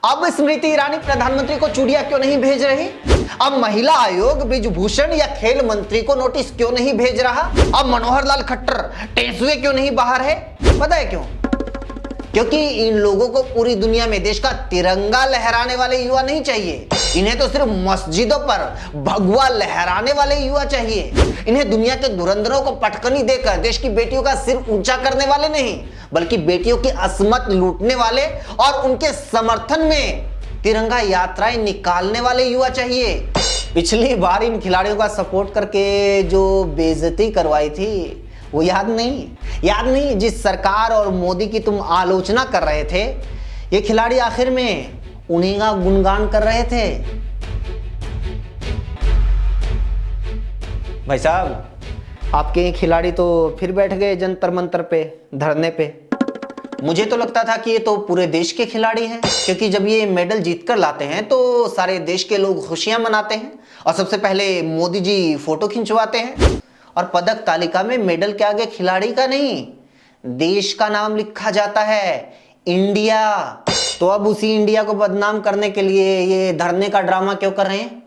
अब स्मृति ईरानी प्रधानमंत्री को चूड़ियां क्यों नहीं भेज रही? अब महिला आयोग बृजभूषण या खेल मंत्री को नोटिस क्यों नहीं भेज रहा? अब मनोहर लाल खट्टर टेसुए क्यों नहीं बाहर है? पता है क्यों? क्योंकि इन लोगों को पूरी दुनिया में देश का तिरंगा लहराने वाले युवा नहीं चाहिए। इन्हें तो सिर्फ मस्जिदों पर भगवा लहराने वाले युवा चाहिए। इन्हें दुनिया के धुरंधरों को पटकनी देकर देश की बेटियों का सिर ऊंचा करने वाले नहीं, बल्कि बेटियों की असमत लूटने वाले और उनके समर्थन में तिरंगा यात्राएं निकालने वाले युवा चाहिए। पिछली बार इन खिलाड़ियों का सपोर्ट करके जो बेइज्जती करवाई थी वो याद नहीं? जिस सरकार और मोदी की तुम आलोचना कर रहे थे, ये खिलाड़ी आखिर में उन्हीं का गुणगान कर रहे थे। भाई साहब, आपके खिलाड़ी तो फिर बैठ गए जंतर मंतर पे धरने पे। मुझे तो लगता था कि ये तो पूरे देश के खिलाड़ी हैं, क्योंकि जब ये मेडल जीत कर लाते हैं तो सारे देश के लोग खुशियां मनाते हैं और सबसे पहले मोदी जी फोटो खिंचवाते हैं और पदक तालिका में मेडल के आगे खिलाड़ी का नहीं, देश का नाम लिखा जाता है, इंडिया। तो अब उसी इंडिया को बदनाम करने के लिए ये धरने का ड्रामा क्यों कर रहे हैं?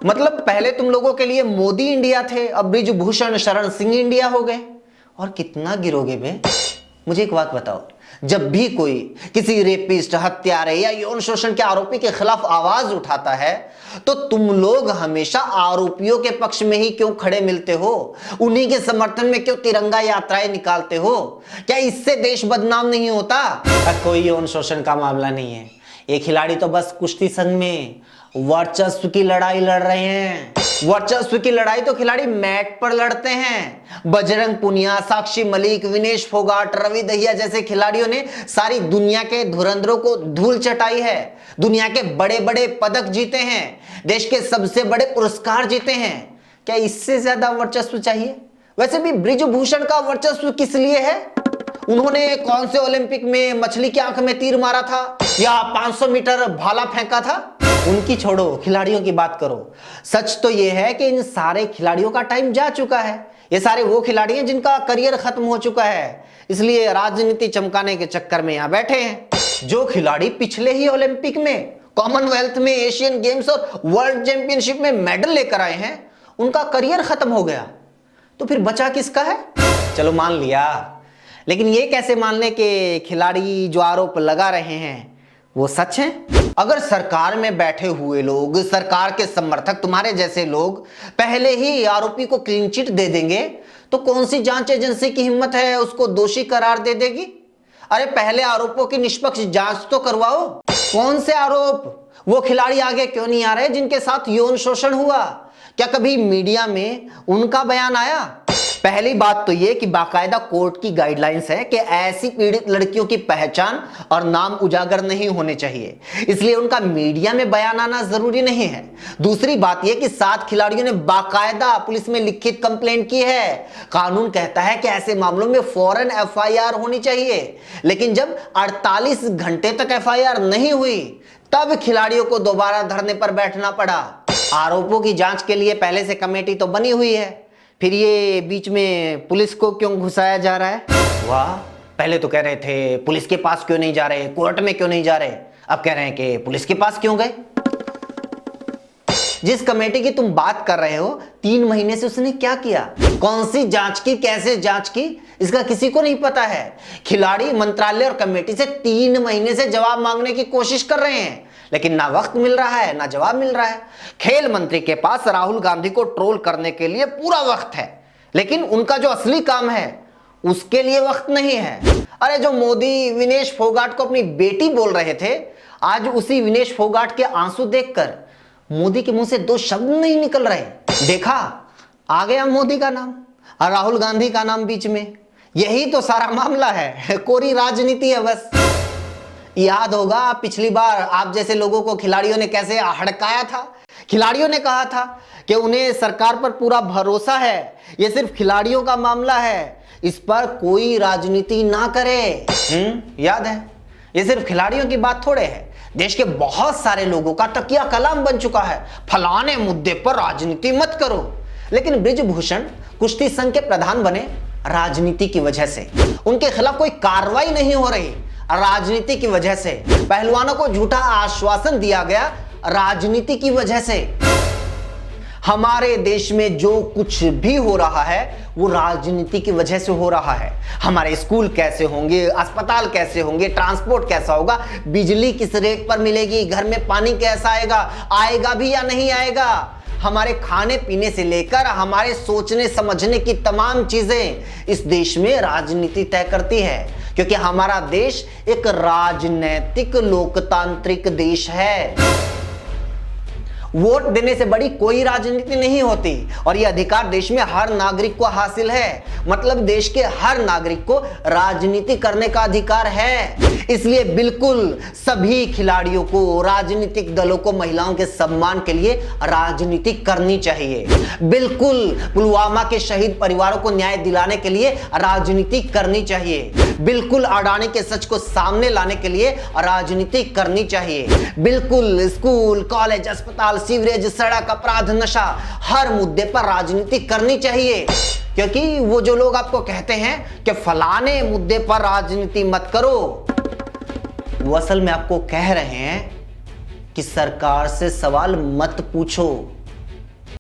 मतलब पहले तुम लोगों के लिए मोदी इंडिया थे, अब बृजभूषण शरण सिंह इंडिया हो गए। और कितना गिरोगे बे? मुझे एक बात बताओ, जब भी कोई किसी रेपिस्ट, हत्यारे या यौन शोषण के आरोपी के खिलाफ आवाज उठाता है तो तुम लोग हमेशा आरोपियों के पक्ष में ही क्यों खड़े मिलते हो? उन्हीं के समर्थन में क्यों तिरंगा यात्राएं निकालते हो? क्या इससे देश बदनाम नहीं होता? कोई यौन शोषण का मामला नहीं है। ये खिलाड़ी तो बस कुश्ती संघ में वर्चस्व की लड़ाई लड़ रहे हैं। वर्चस्व की लड़ाई तो खिलाड़ी मैट पर लड़ते हैं। बजरंग पुनिया, साक्षी मलिक, विनेश फोगाट, रवि दहिया जैसे खिलाड़ियों ने सारी दुनिया के धुरंधरों को धूल चटाई है, दुनिया के बड़े बड़े पदक जीते हैं, देश के सबसे बड़े पुरस्कार जीते हैं। क्या इससे ज्यादा वर्चस्व चाहिए? वैसे भी बृजभूषण का वर्चस्व किस लिए है? उन्होंने कौन से ओलंपिक में मछली की आंख में तीर मारा था या 500 मीटर भाला फेंका था? उनकी छोड़ो, खिलाड़ियों की बात करो। सच तो यह है कि इन सारे खिलाड़ियों का टाइम जा चुका है। ये सारे वो खिलाड़ी हैं जिनका करियर खत्म हो चुका है, इसलिए राजनीति चमकाने के चक्कर में यहां बैठे हैं। जो खिलाड़ी पिछले ही ओलंपिक में, कॉमनवेल्थ में, एशियन गेम्स और वर्ल्ड चैंपियनशिप में मेडल लेकर आए हैं, उनका करियर खत्म हो गया, तो फिर बचा किसका है? चलो मान लिया, लेकिन ये कैसे मान लें कि खिलाड़ी जो आरोप लगा रहे हैं वो सच है? अगर सरकार में बैठे हुए लोग, सरकार के समर्थक, तुम्हारे जैसे लोग पहले ही आरोपी को क्लीन चिट दे देंगे तो कौन सी जांच एजेंसी की हिम्मत है उसको दोषी करार दे देगी? अरे पहले आरोपों की निष्पक्ष जांच तो करवाओ। कौन से आरोप? वो खिलाड़ी आगे क्यों नहीं आ रहे जिनके साथ यौन शोषण हुआ? क्या कभी मीडिया में उनका बयान आया? पहली बात तो यह कि बाकायदा कोर्ट की गाइडलाइंस है कि ऐसी पीड़ित लड़कियों की पहचान और नाम उजागर नहीं होने चाहिए, इसलिए उनका मीडिया में बयान आना जरूरी नहीं है। दूसरी बात यह कि 7 खिलाड़ियों ने बाकायदा पुलिस में लिखित कंप्लेंट की है। कानून कहता है कि ऐसे मामलों में फौरन एफआईआर होनी चाहिए, लेकिन जब 48 घंटे तक एफआईआर नहीं हुई तब खिलाड़ियों को दोबारा धरने पर बैठना पड़ा। आरोपों की जांच के लिए पहले से कमेटी तो बनी हुई है, फिर ये बीच में पुलिस को क्यों घुसाया जा रहा है? वाह, पहले तो कह रहे थे पुलिस के पास क्यों नहीं जा रहे, कोर्ट में क्यों नहीं जा रहे, अब कह रहे हैं कि पुलिस के पास क्यों गए? जिस कमेटी की तुम बात कर रहे हो, 3 महीने से उसने क्या किया? कौन सी जांच की, कैसे जांच की, इसका किसी को नहीं पता है। खिलाड़ी मंत्रालय और कमेटी से 3 महीने से जवाब मांगने की कोशिश कर रहे हैं, लेकिन ना वक्त मिल रहा है ना जवाब मिल रहा है। खेल मंत्री के पास राहुल गांधी को ट्रोल करने के लिए पूरा वक्त है, लेकिन उनका जो असली काम है उसके लिए वक्त नहीं है। अरे जो मोदी विनेश फोगाट को अपनी बेटी बोल रहे थे, आज उसी विनेश फोगाट के आंसू देखकर मोदी के मुंह से 2 शब्द नहीं निकल रहे। देखा, आ गया मोदी का नाम और राहुल गांधी का नाम बीच में। यही तो सारा मामला है, कोरी राजनीति है बस। याद होगा पिछली बार आप जैसे लोगों को खिलाड़ियों ने कैसे हड़काया था। खिलाड़ियों ने कहा था कि उन्हें सरकार पर पूरा भरोसा है, यह सिर्फ खिलाड़ियों का मामला है, इस पर कोई राजनीति ना करे। याद है? ये सिर्फ खिलाड़ियों की बात थोड़े है, देश के बहुत सारे लोगों का तकिया कलाम बन चुका है, फलाने मुद्दे पर राजनीति मत करो। लेकिन बृजभूषण कुश्ती संघ के प्रधान बने राजनीति की वजह से। उनके खिलाफ कोई कार्रवाई नहीं हो रही, राजनीति की वजह से। पहलवानों को झूठा आश्वासन दिया गया राजनीति की वजह से। हमारे देश में जो कुछ भी हो रहा है वो राजनीति की वजह से हो रहा है। हमारे स्कूल कैसे होंगे, अस्पताल कैसे होंगे, ट्रांसपोर्ट कैसा होगा, बिजली किस रेट पर मिलेगी, घर में पानी कैसा आएगा, आएगा भी या नहीं आएगा, हमारे खाने पीने से लेकर हमारे सोचने समझने की तमाम चीजें इस देश में राजनीति तय करती है। क्योंकि हमारा देश एक राजनैतिक लोकतांत्रिक देश है। वोट देने से बड़ी कोई राजनीति नहीं होती और यह अधिकार देश में हर नागरिक को हासिल है। मतलब देश के हर नागरिक को राजनीति करने का अधिकार है। इसलिए बिल्कुल सभी खिलाड़ियों को, राजनीतिक दलों को महिलाओं के सम्मान के लिए राजनीति करनी चाहिए। बिल्कुल पुलवामा के शहीद परिवारों को न्याय दिलाने के लिए राजनीति करनी चाहिए। बिल्कुल अडानी के सच को सामने लाने के लिए राजनीति करनी चाहिए। बिल्कुल स्कूल, कॉलेज, अस्पताल, सीवरेज, सड़क, अपराध, नशा, हर मुद्दे पर राजनीति करनी चाहिए। क्योंकि वो जो लोग आपको कहते हैं कि फलाने मुद्दे पर राजनीति मत करो, वो असल में आपको कह रहे हैं कि सरकार से सवाल मत पूछो।